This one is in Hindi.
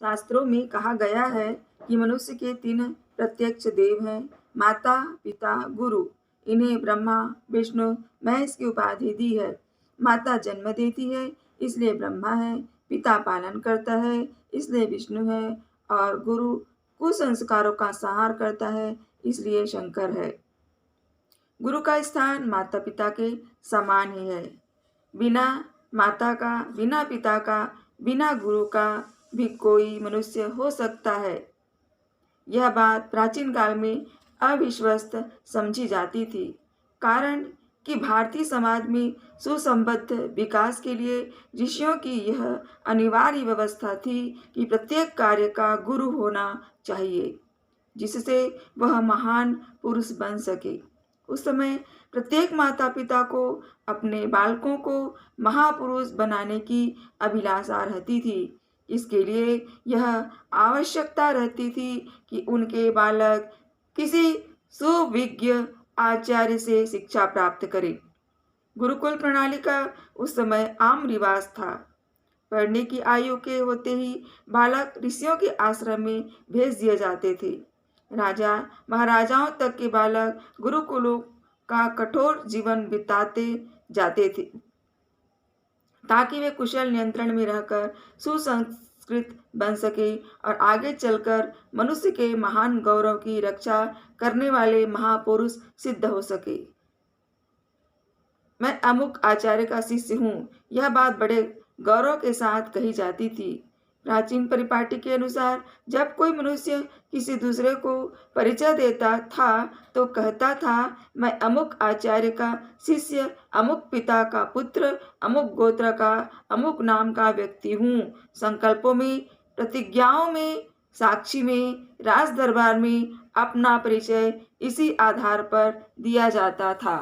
शास्त्रों में कहा गया है कि मनुष्य के 3 प्रत्यक्ष देव हैं, माता, पिता, गुरु। इन्हें ब्रह्मा, विष्णु, महेश की उपाधि दी है। माता जन्म देती है, इसलिए ब्रह्मा है। पिता पालन करता है, इसलिए विष्णु है। और गुरु कुसंस्कारों का संहार करता है, इसलिए शंकर है। गुरु का स्थान माता पिता के समान ही है। बिना माता का, बिना पिता का, बिना गुरु का भी कोई मनुष्य हो सकता है। यह बात प्राचीन काल में अविश्वस्त समझी जाती थी, कारण कि भारतीय समाज में सुसंबद्ध विकास के लिए ऋषियों की यह अनिवार्य व्यवस्था थी कि प्रत्येक कार्य का गुरु होना चाहिए, जिससे वह महान पुरुष बन सके। उस समय प्रत्येक माता पिता को अपने बालकों को महापुरुष बनाने की अभिलाषा रहती थी। इसके लिए यह आवश्यकता रहती थी कि उनके बालक किसी सुविज्ञ आचार्य से शिक्षा प्राप्त करें। गुरुकुल प्रणाली का उस समय आम रिवाज था। पढ़ने की आयु के होते ही बालक ऋषियों के आश्रम में भेज दिए जाते थे। राजा महाराजाओं तक के बालक गुरुकुलों का कठोर जीवन बिताते जाते थे, ताकि वे कुशल नियंत्रण में रहकर सुसंस्कृत बन सके और आगे चलकर मनुष्य के महान गौरव की रक्षा करने वाले महापुरुष सिद्ध हो सके। मैं अमुक आचार्य का शिष्य हूँ, यह बात बड़े गौरव के साथ कही जाती थी। प्राचीन परिपाटी के अनुसार जब कोई मनुष्य किसी दूसरे को परिचय देता था तो कहता था, मैं अमुक आचार्य का शिष्य, अमुक पिता का पुत्र, अमुक गोत्र का, अमुक नाम का व्यक्ति हूँ। संकल्पों में, प्रतिज्ञाओं में, साक्षी में, राज दरबार में अपना परिचय इसी आधार पर दिया जाता था।